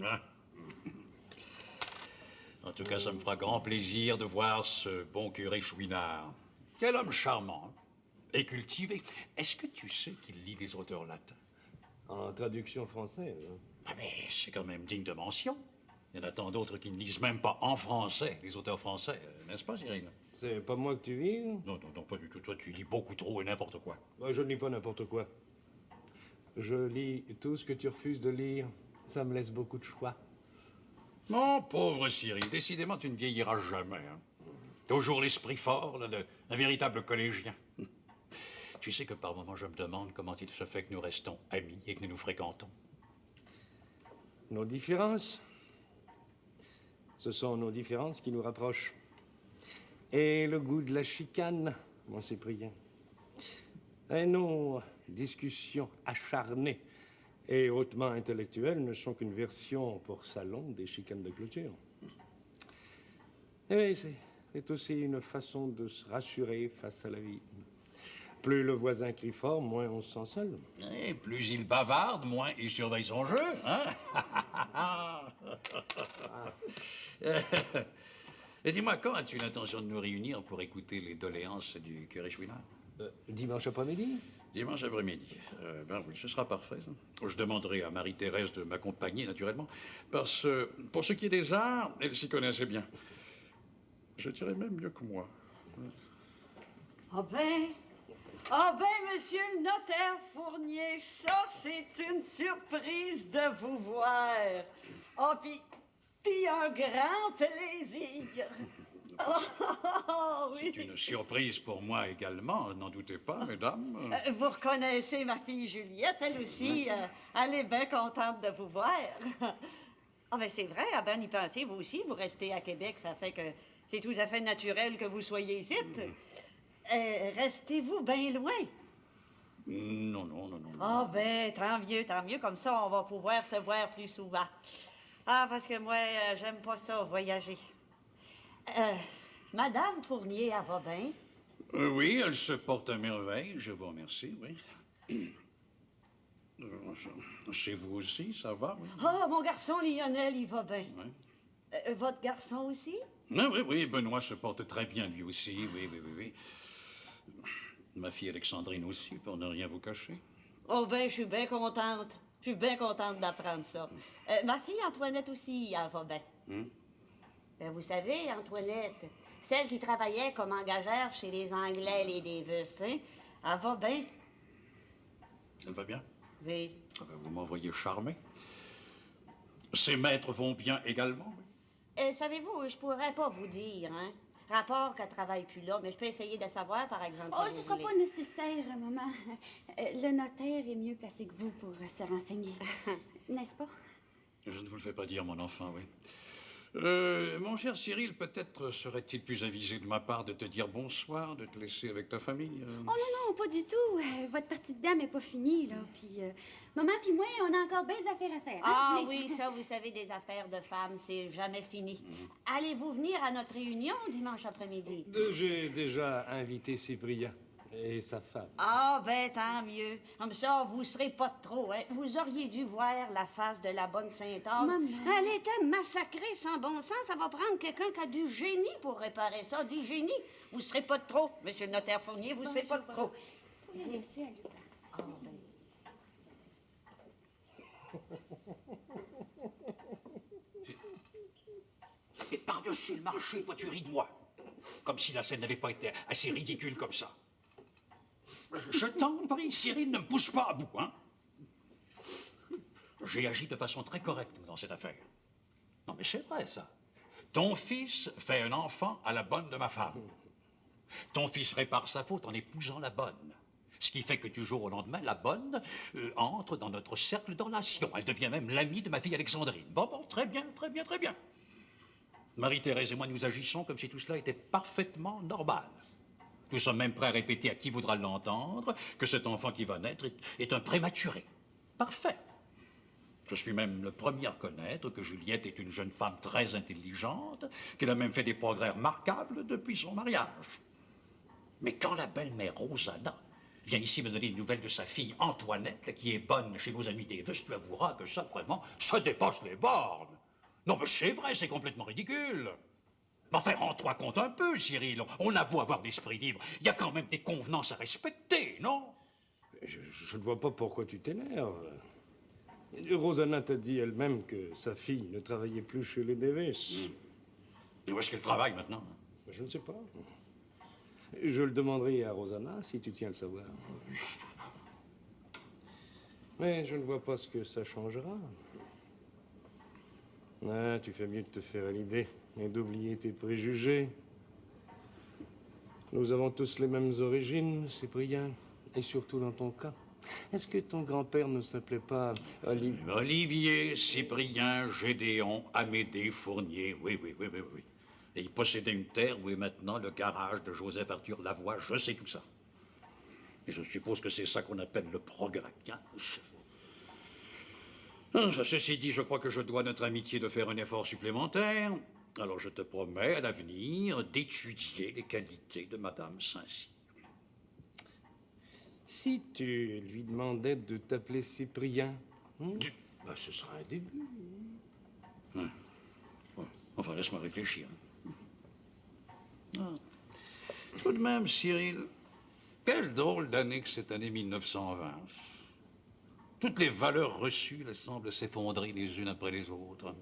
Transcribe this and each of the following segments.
Hein? En tout cas, ça me fera grand plaisir de voir ce bon curé Chouinard. Quel homme charmant, hein, et cultivé. Est-ce que tu sais qu'il lit des auteurs latins? En traduction française. Hein. Ah mais c'est quand même digne de mention. Il y en a tant d'autres qui ne lisent même pas en français, les auteurs français, n'est-ce pas, Cyril? C'est pas moi que tu vis? Non, non, non, pas du tout. Toi, tu lis beaucoup trop et n'importe quoi. Bah, je ne lis pas n'importe quoi. Je lis tout ce que tu refuses de lire. Ça me laisse beaucoup de choix. Mon pauvre Cyril, décidément, tu ne vieilliras jamais. Hein. Toujours l'esprit fort, là, un véritable collégien. Tu sais que par moments, je me demande comment il se fait que nous restons amis et que nous nous fréquentons. Nos différences, ce sont nos différences qui nous rapprochent. Et le goût de la chicane, mon Cyprien. Et nos discussions acharnées et hautement intellectuelles ne sont qu'une version pour salon des chicanes de clôture. Et c'est aussi une façon de se rassurer face à la vie. Plus le voisin crie fort, moins on se sent seul. Et plus il bavarde, moins il surveille son jeu. Hein? Et dis-moi, quand as-tu l'intention de nous réunir pour écouter les doléances du curé Chouinard? Dimanche après-midi? Dimanche après-midi. Ben oui, ce sera parfait. Ça. Je demanderai à Marie-Thérèse de m'accompagner, naturellement, parce que pour ce qui est des arts, elle s'y connaît assez bien. Je dirais même mieux que moi. Ah ben, monsieur le notaire Fournier, ça, c'est une surprise de vous voir. Ah, puis un grand plaisir. Oh, oui. C'est une surprise pour moi également, n'en doutez pas, mesdames. Vous reconnaissez ma fille Juliette, elle aussi. Elle est bien contente de vous voir. Ah, ben c'est vrai, à bien y penser, vous aussi, vous restez à Québec, ça fait que c'est tout à fait naturel que vous soyez ici. Restez-vous bien loin? Non, non, non, non. Ah, ben, tant mieux, comme ça, on va pouvoir se voir plus souvent. Ah, parce que moi, j'aime pas ça, voyager. Madame Fournier, elle va bien? Oui, elle se porte à merveille, je vous remercie, oui. Chez vous aussi, ça va? Oui. Ah, mon garçon Lionel, il va bien. Oui. Votre garçon aussi? Ah, oui, oui, Benoît se porte très bien, lui aussi, oui, oui, oui, oui. Ma fille Alexandrine aussi, pour ne rien vous cacher. Oh, ben, je suis bien contente. Je suis bien contente d'apprendre ça. Ma fille Antoinette aussi, elle va bien. Ben, vous savez, Antoinette, celle qui travaillait comme engagère chez les Anglais, les Davis, hein, elle va bien. Elle va bien? Oui. Ah ben, vous m'envoyez charmer. Ses maîtres vont bien également, oui. Savez-vous, je pourrais pas vous dire, hein. Rapport qu'elle travaille plus là, mais je peux essayer de savoir, par exemple. Oh, si ce vous sera voulez. pas nécessaire, maman. Le notaire est mieux placé que vous pour se renseigner. N'est-ce pas? Je ne vous le fais pas dire, mon enfant, oui. Mon cher Cyril, peut-être serait-il plus avisé de ma part de te dire bonsoir, de te laisser avec ta famille. Oh non, non, pas du tout. Votre partie de dame est pas finie, là. Puis, maman puis moi, on a encore bien des affaires à faire. Ah Hein? oui, ça, vous savez, des affaires de femmes, c'est jamais fini. Allez-vous venir à notre réunion dimanche après-midi? J'ai déjà invité Cyprien et sa femme. Ah, ben, tant mieux. Comme ça, vous serez pas de trop, hein. Vous auriez dû voir la face de la bonne Sainte-Anne. Maman. Elle était massacrée sans bon sens. Ça va prendre quelqu'un qui a du génie pour réparer ça, du génie. Vous serez pas de trop, monsieur le notaire Fournier, vous serez pas de trop. Faut la laisser aller partir. Ah, ben. Et par-dessus le marché, toi, tu ris de moi. Comme si la scène n'avait pas été assez ridicule comme ça. Je t'en prie, Cyril, ne me pousse pas à bout, hein. J'ai agi de façon très correcte dans cette affaire. Non, mais c'est vrai, ça. Ton fils fait un enfant à la bonne de ma femme. Ton fils répare sa faute en épousant la bonne. Ce qui fait que du jour au lendemain, la bonne entre dans notre cercle de relations. Elle devient même l'amie de ma fille Alexandrine. Bon, très bien, très bien, très bien. Marie-Thérèse et moi, nous agissons comme si tout cela était parfaitement normal. Nous sommes même prêts à répéter à qui voudra l'entendre que cet enfant qui va naître est un prématuré. Parfait. Je suis même le premier à reconnaître que Juliette est une jeune femme très intelligente, qu'elle a même fait des progrès remarquables depuis son mariage. Mais quand la belle-mère Rosanna vient ici me donner des nouvelles de sa fille Antoinette, là, qui est bonne chez nos amis des Vus, tu avoueras que ça, vraiment, ça dépasse les bornes. Non, mais c'est vrai, c'est complètement ridicule. Mais enfin, rends-toi compte un peu, Cyril. On a beau avoir l'esprit libre, il y a quand même des convenances à respecter, non? Je ne vois pas pourquoi tu t'énerves. Rosanna t'a dit elle-même que sa fille ne travaillait plus chez les Davis. Et où est-ce qu'elle travaille maintenant? Je ne sais pas. Je le demanderai à Rosanna si tu tiens à le savoir. Mais je ne vois pas ce que ça changera. Ah, tu fais mieux de te faire à l'idée et d'oublier tes préjugés. Nous avons tous les mêmes origines, Cyprien, et surtout dans ton cas. Est-ce que ton grand-père ne s'appelait pas Olivier? Olivier, Cyprien, Gédéon, Amédée, Fournier, oui. Et il possédait une terre où est maintenant le garage de Joseph Arthur Lavoie, je sais tout ça. Et je suppose que c'est ça qu'on appelle le progrès, hein? Ceci dit, je crois que je dois à notre amitié de faire un effort supplémentaire. Alors je te promets à l'avenir d'étudier les qualités de Madame Saint-Cyr. Si tu lui demandais de t'appeler Cyprien, bah, ce sera un début. Ouais. Enfin, laisse-moi réfléchir. Tout de même, Cyril, quelle drôle d'année que cette année 1920. Toutes les valeurs reçues là, semblent s'effondrer les unes après les autres.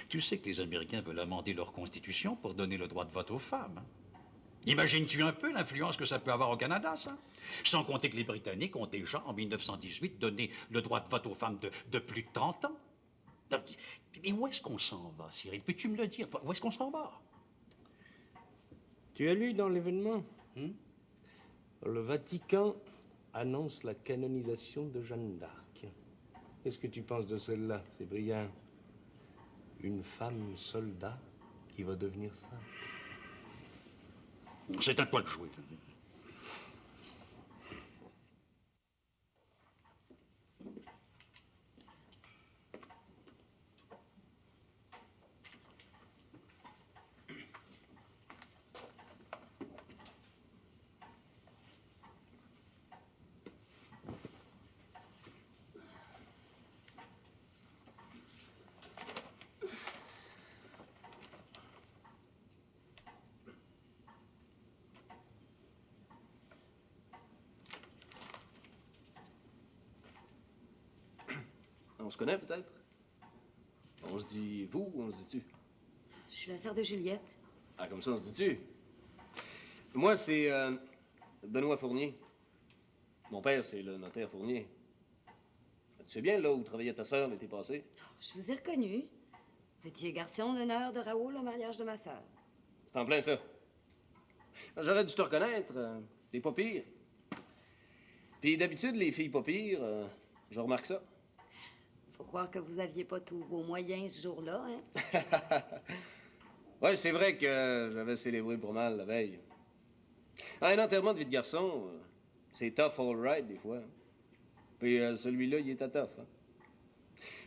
Tu sais que les Américains veulent amender leur constitution pour donner le droit de vote aux femmes. Hein? Imagines-tu un peu l'influence que ça peut avoir au Canada, ça? Sans compter que les Britanniques ont déjà, en 1918, donné le droit de vote aux femmes de plus de 30 ans. Mais où est-ce qu'on s'en va, Cyril? Peux-tu me le dire? Où est-ce qu'on s'en va? Tu as lu dans l'événement? Le Vatican annonce la canonisation de Jeanne d'Arc. Qu'est-ce que tu penses de celle-là, Cyprien? Une femme soldat qui va devenir sainte. C'est à toi de jouer. On se connaît peut-être? On se dit vous ou on se dit tu? Je suis la sœur de Juliette. Ah, comme ça, on se dit tu? Moi, c'est Benoît Fournier. Mon père, c'est le notaire Fournier. Tu sais bien là où travaillait ta sœur l'été passé? Je vous ai reconnu. Vous étiez garçon d'honneur de Raoul au mariage de ma sœur. C'est en plein ça. J'aurais dû te reconnaître. T'es pas pire. Puis d'habitude, les filles pas pires, je remarque ça. Faut croire que vous aviez pas tous vos moyens ce jour-là, hein? Ouais, c'est vrai que j'avais célébré pour mal la veille. Un enterrement de vie de garçon, c'est tough all right des fois. Puis celui-là, il était tough. Hein?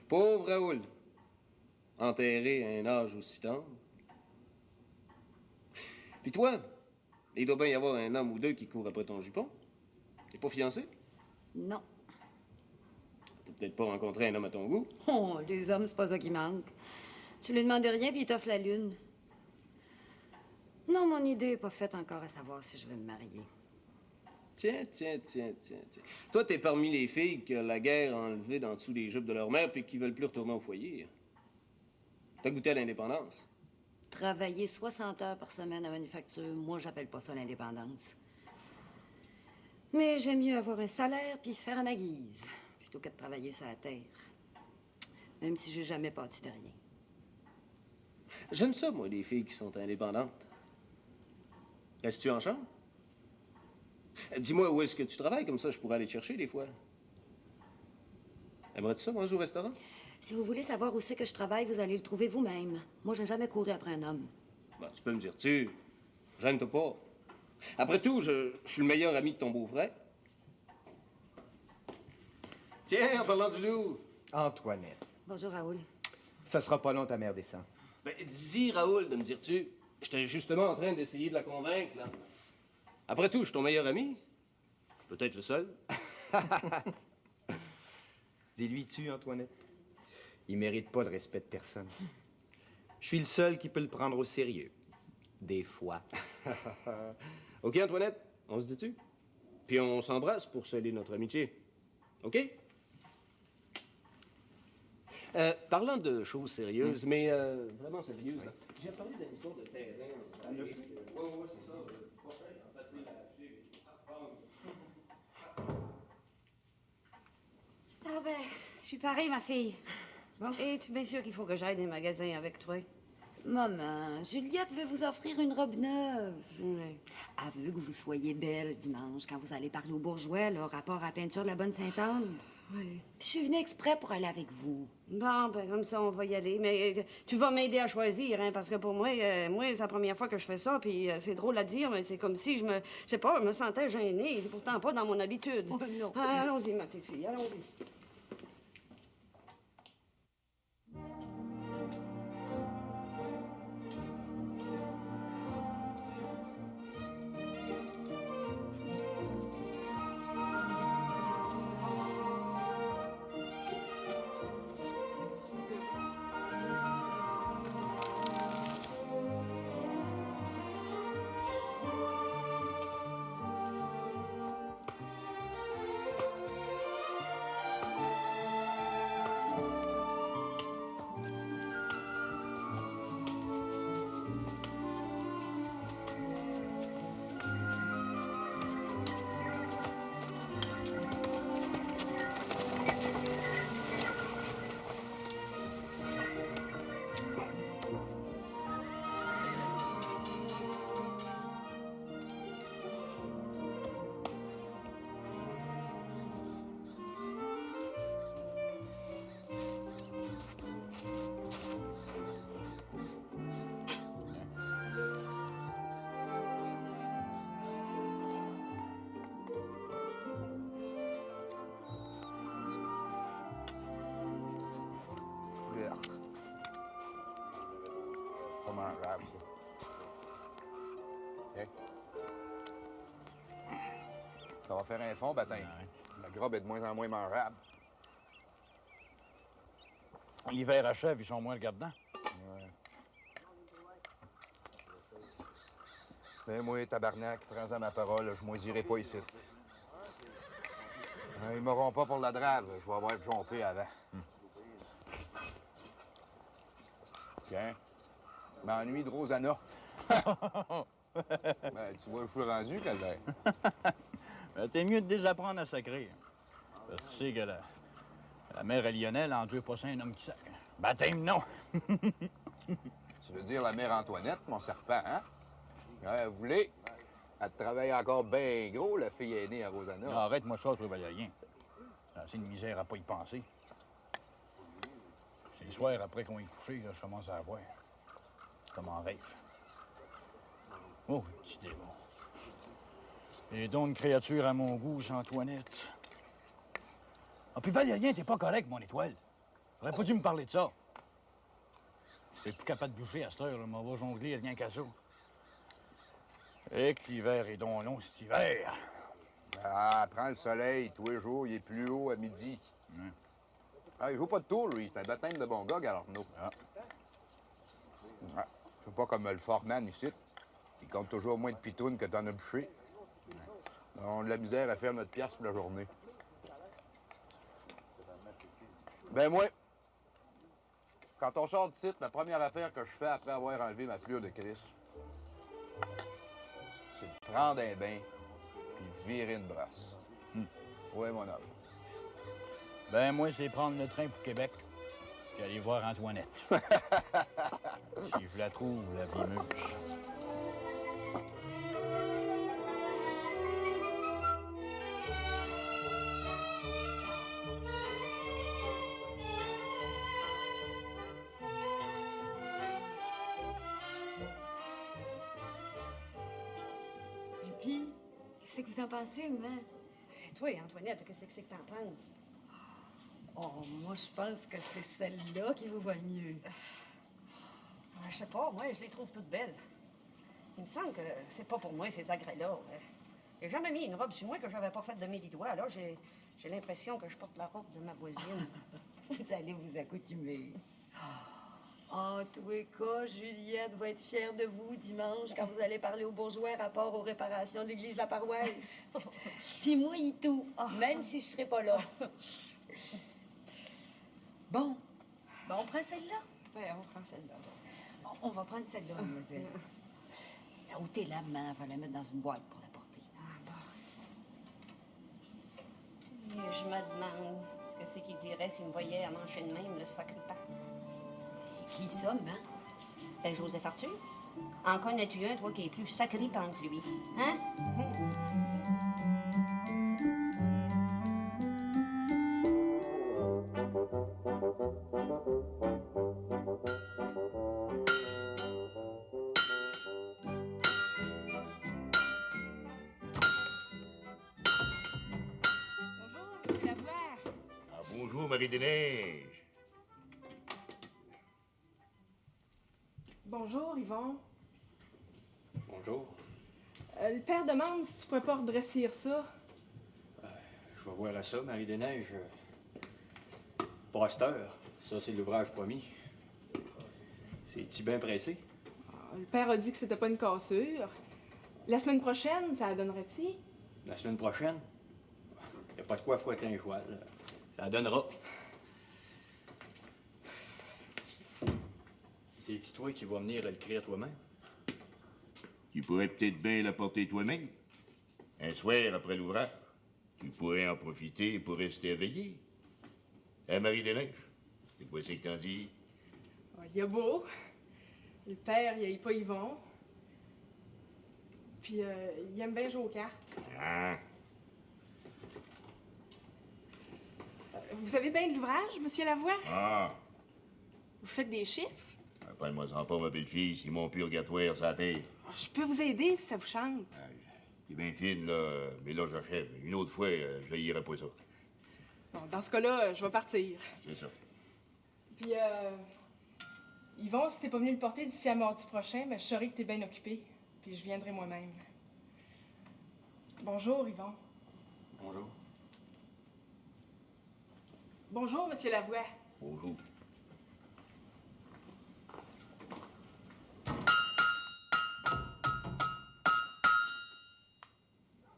Pauvre Raoul. Enterré à un âge aussi tendre. Puis toi, il doit bien y avoir un homme ou deux qui court après ton jupon. T'es pas fiancé? Non. T'as peut-être pas rencontré un homme à ton goût? Oh, les hommes, c'est pas ça qui manque. Tu lui demandes rien, puis il t'offre la lune. Non, mon idée est pas faite encore à savoir si je veux me marier. Tiens. Toi, t'es parmi les filles que la guerre a enlevées dans dessous des jupes de leur mère puis qui veulent plus retourner au foyer. T'as goûté à l'indépendance? Travailler 60 heures par semaine à manufacture, moi, j'appelle pas ça l'indépendance. Mais j'aime mieux avoir un salaire puis faire à ma guise, plutôt que de travailler sur la terre. Même si j'ai jamais parti de rien. J'aime ça, moi, les filles qui sont indépendantes. Restes-tu en chambre? Dis-moi où est-ce que tu travailles, comme ça je pourrais aller te chercher des fois. Aimerais-tu ça, manger au restaurant? Si vous voulez savoir où c'est que je travaille, vous allez le trouver vous-même. Moi, j'ai jamais couru après un homme. Ben, tu peux me dire, gêne-toi pas. Après tout, je suis le meilleur ami de ton beau-frère. Tiens, en parlant du loup. Antoinette, Bonjour, Raoul. ça sera pas long, ta mère descend. Ben, dis-y, Raoul, de me dire, j'étais justement en train d'essayer de la convaincre, là. Après tout, je suis ton meilleur ami. Peut-être le seul. Dis-lui-tu, Antoinette. Il mérite pas le respect de personne. Je suis le seul qui peut le prendre au sérieux. Des fois. OK, Antoinette, on se dit-tu? Puis on s'embrasse pour sceller notre amitié. OK? Parlant de choses sérieuses, mais vraiment sérieuses, là, j'ai parlé d'une histoire de terrain. Oui, c'est ça. Pas cher, facile à acheter. Ah ben, je suis pareille, ma fille. Bon. Et tu es bien sûr qu'il faut que j'aille des magasins avec toi? Maman, Juliette veut vous offrir une robe neuve. Oui. Elle veut que vous soyez belle dimanche quand vous allez parler aux bourgeois, là, rapport à la peinture de la bonne Sainte-Anne. Oui. Puis je suis venue exprès pour aller avec vous. Bon, ben comme ça, on va y aller. Mais tu vas m'aider à choisir, hein, parce que pour moi, c'est la première fois que je fais ça, puis c'est drôle à dire, mais c'est comme si je sais pas, je me sentais gênée. C'est pourtant pas dans mon habitude. Oh non. Ah, allons-y, ma petite fille, allons-y. Pas mangeable, ça. OK. Ça va faire un fond, baptême. La grobe est de moins en moins mangeable. L'hiver achève, ils sont moins regardants. Ouais. Ben moi, tabarnak, prends-en ma parole, je moisirai pas ici. Ils m'auront pas pour la drave, je vais avoir jompé avant. Tiens, je m'ennuie de Rosanna. Ben, tu vois, je suis rendu, Calvaire. Ben, t'es mieux de désapprendre à sacrer. Parce que tu sais que la mère à Lionel endure pas ça un homme qui sacre. Baptême, non! Tu veux dire la mère Antoinette, mon serpent, hein? Ouais, vous voulez? Elle travaille encore bien gros, la fille aînée à Rosanna. Non, arrête-moi ça, toi, Valérien. J'ai assez de misère à pas y penser. C'est le soir après qu'on est couché, là, je commence à voir. C'est comme en rêve. Oh, petit démon. Et donc, une créature à mon goût, c'est Antoinette. Ah, puis Valérien, t'es pas correct, mon étoile. T'aurais pas dû me parler de ça. T'es plus capable de bouffer à cette heure, là. M'en va jongler rien qu'à ça. Et que l'hiver est donc long, cet hiver. Ah, prends le soleil, tous les jours, il est plus haut à midi. Ah, il joue pas de tour, lui. C'est un baptême de bon gars, Galarno. Ah. Ah, c'est pas comme le foreman ici. Il compte toujours moins de pitounes que t'en as bouché. On a de la misère à faire notre pièce pour la journée. Ben moi, quand on sort de site, la première affaire que je fais après avoir enlevé ma pelure de Christ, c'est de prendre un bain puis virer une brasse. Ouais, mon homme. Ben, moi, c'est prendre le train pour Québec puis aller voir Antoinette. Si je la trouve, la vieille mûche. Et puis, qu'est-ce que vous en pensez, maman? Toi, Antoinette, qu'est-ce que c'est que t'en penses? Oh, moi, je pense que c'est celle-là qui vous va mieux. Je sais pas, moi, je les trouve toutes belles. Il me semble que c'est pas pour moi, ces agrès-là. J'ai jamais mis une robe sur moi que j'avais pas faite de mes 10 doigts. Là, j'ai l'impression que je porte la robe de ma voisine. Vous allez vous accoutumer. En tous les cas, Juliette va être fière de vous dimanche quand vous allez parler aux bourgeois rapport aux réparations de l'église de la paroisse. Puis moi, et tout, même si je serai pas là. Bon, on prend celle-là? Oui, on prend celle-là. On va prendre celle-là, mademoiselle. Ôtez la main, on va la mettre dans une boîte pour la porter. Et je me demande ce que c'est qu'il dirait s'il me voyait à manger de même le sacripant. Qui ça, maman? Ben, Joseph Arthur. En connais-tu un, toi, qui est plus sacripant que lui? Hein? Bonjour, monsieur Lavoie. Ah, bonjour, Marie-des-Neiges. Bonjour, Yvon. Bonjour. Le père demande si tu pourrais pas redressir ça. Je vais voir à ça, Marie-des-Neiges. Pas à cette heure. Ça, c'est l'ouvrage promis. C'est-tu bien pressé? Le père a dit que c'était pas une cassure. La semaine prochaine, ça la donnerait-tu? La semaine prochaine? Y a pas de quoi fouetter un joual. Ça la donnera. C'est-tu toi qui vas venir l'écrire toi-même? Tu pourrais peut-être bien la porter toi-même. Un soir après l'ouvrage. Tu pourrais en profiter pour rester éveillé. Hein, Marie-des-Neiges? C'est quoi c'est que t'en dis? Il a beau. Le père, il aime pas Yvon. Puis, il aime bien jouer aux cartes. Ah, Vous avez bien de l'ouvrage, monsieur Lavoie? ah. Vous faites des chiffres? Appelle-moi-en pas, ma belle-fille, c'est mon purgatoire sur la tête. Je peux vous aider si ça vous chante. T'es bien fine, là, mais là, j'achève. Une autre fois, je n'irai pas ça. Bon, dans ce cas-là, je vais partir. C'est ça. Puis, Yvon, si t'es pas venu le porter d'ici à mardi prochain, ben, je saurai que t'es bien occupé. Puis je viendrai moi-même. Bonjour, Yvon. Bonjour. Bonjour, monsieur Lavoie. Bonjour.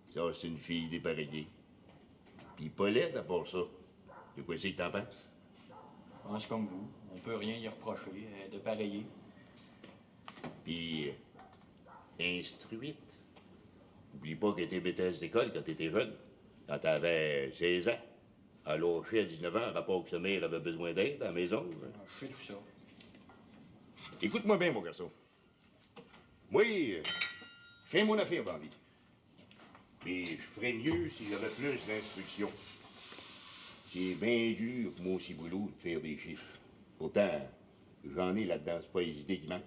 Ça, c'est une fille dépareillée. Puis pas laide à part ça. De quoi c'est que t'en penses? Je pense comme vous. On peut rien y reprocher. De pareiller. Puis instruite. Oublie pas que t'étais maîtresse d'école quand t'étais jeune. Quand t'avais 16 ans. À lâcher à 19 ans, rapport que sa mère avait besoin d'aide à la maison. Je sais tout ça. Écoute-moi bien, mon garçon. Moi, je fais mon affaire dans la vie. Mais je ferais mieux si j'avais plus d'instructions. C'est bien dur pour moi aussi, boulot, de faire des chiffres. Pourtant, j'en ai là-dedans, c'est pas les idées qui manquent.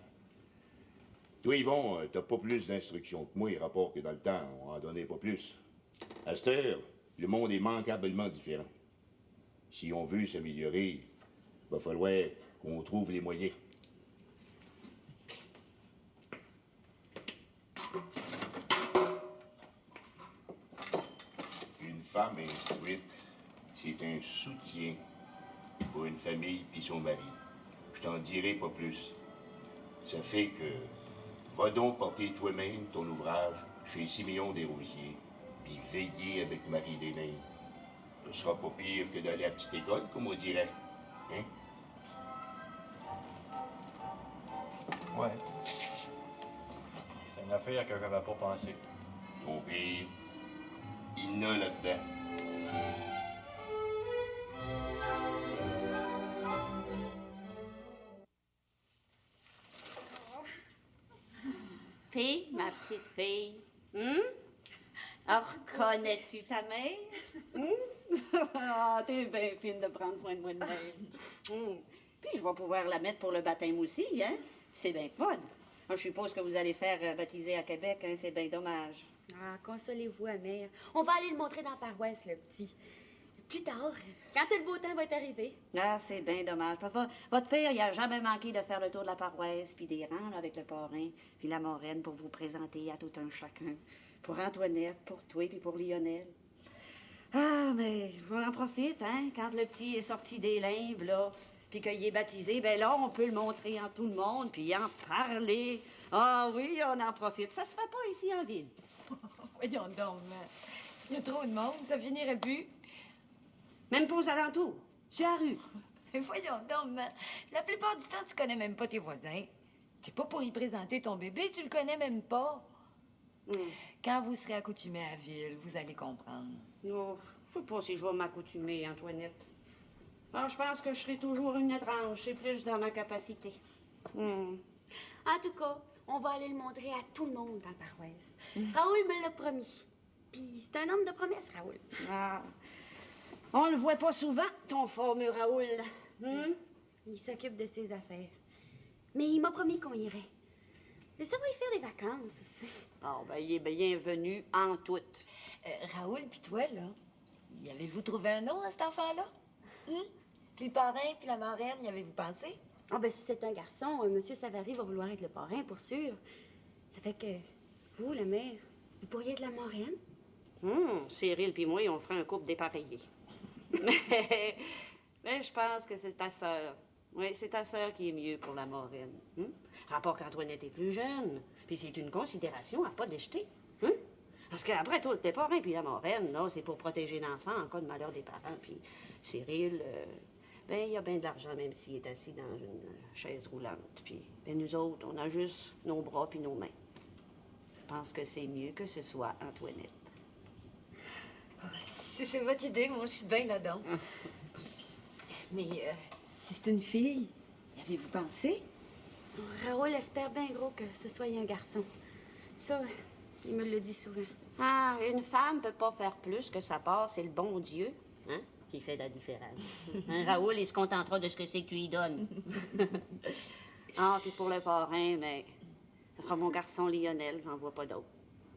Toi, Yvon, t'as pas plus d'instructions que moi, rapport que dans le temps, on en donnait pas plus. À cette heure, le monde est manquablement différent. Si on veut s'améliorer, il va falloir qu'on trouve les moyens. Une femme instruite, c'est un soutien pour une famille puis son mari. Je t'en dirai pas plus. Ça fait que va donc porter toi-même ton ouvrage chez Siméon Desrosiers, puis veiller avec Marie-des-Neiges. Ce sera pas pire que d'aller à la petite école, comme on dirait. Hein? Ouais. C'est une affaire que j'avais pas pensé. Ton pire, il n'a là-dedans. Fille, ma petite fille, alors, connais-tu ta mère? Ah, t'es bien fine de prendre soin de moi de même. Puis je vais pouvoir la mettre pour le baptême aussi, hein? C'est bien fun. Je suppose que vous allez faire baptiser à Québec, hein? C'est bien dommage. Ah, consolez-vous, mère. On va aller le montrer dans la paroisse, le petit. Plus tard, quand le beau temps va être arrivé. Ah, c'est bien dommage. Papa, votre père, il a jamais manqué de faire le tour de la paroisse, puis des rangs là, avec le parrain, puis la moraine pour vous présenter à tout un chacun. Pour Antoinette, pour toi, puis pour Lionel. Ah, mais on en profite, hein, quand le petit est sorti des limbes, là, puis qu'il est baptisé, ben là, on peut le montrer en tout le monde, puis en parler. Ah oui, on en profite. Ça se fait pas ici en ville. Voyons donc, il y a trop de monde, ça finirait plus. Même pas aux alentours, sur la rue. Voyons donc, la plupart du temps, tu connais même pas tes voisins. T'es pas pour y présenter ton bébé, tu le connais même pas. Quand vous serez accoutumés à la ville, vous allez comprendre. Non, je sais pas si je vais m'accoutumer, Antoinette. Alors, je pense que je serai toujours une étrange. C'est plus dans ma capacité. En tout cas, on va aller le montrer à tout le monde dans la paroisse. Raoul me l'a promis. Puis c'est un homme de promesse, Raoul. Ah, on le voit pas souvent, ton fameux Raoul. Il s'occupe de ses affaires. Mais il m'a promis qu'on irait. Mais ça va y faire des vacances. Oh, ben, il est bienvenu en tout. Raoul, puis toi, là, y avez-vous trouvé un nom à cet enfant-là? Puis le parrain, puis la marraine, y avez-vous pensé? Ah, ben si c'est un garçon, Monsieur Savary va vouloir être le parrain, pour sûr. Ça fait que vous, la mère, vous pourriez être la marraine? Cyril puis moi, on ferait un couple dépareillé. mais je pense que c'est ta sœur. Oui, c'est ta sœur qui est mieux pour la marraine. Rapport qu'Antoinette est plus jeune. Puis c'est une considération à pas déjeter. Parce qu'après tout, le parrain puis la marraine, là, c'est pour protéger l'enfant en cas de malheur des parents. Puis Cyril, ben, il a bien de l'argent, même s'il est assis dans une chaise roulante. Puis ben, nous autres, on a juste nos bras puis nos mains. Je pense que c'est mieux que ce soit Antoinette. C'est votre idée, moi, je suis bien là-dedans. Mais si c'est une fille, y avez-vous pensé? Raoul espère bien gros que ce soit un garçon. Ça, il me le dit souvent. Ah, une femme peut pas faire plus que sa part, c'est le bon Dieu, hein, qui fait la différence. Hein, Raoul, il se contentera de ce que c'est que tu lui donnes. Ah, puis pour le parrain, mais ce sera mon garçon Lionel, j'en vois pas d'autre.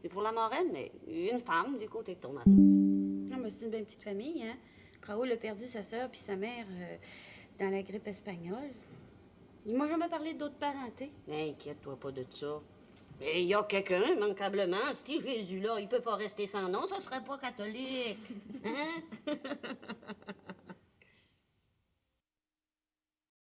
Et pour la marraine, mais une femme du côté de ton mari. Non, mais c'est une belle petite famille, hein. Raoul a perdu sa sœur puis sa mère dans la grippe espagnole. Il m'a jamais parlé d'autres parentés. Inquiète-toi pas de ça. Et il y a quelqu'un, immanquablement. Ce Jésus-là, il peut pas rester sans nom, ça serait pas catholique. Hein?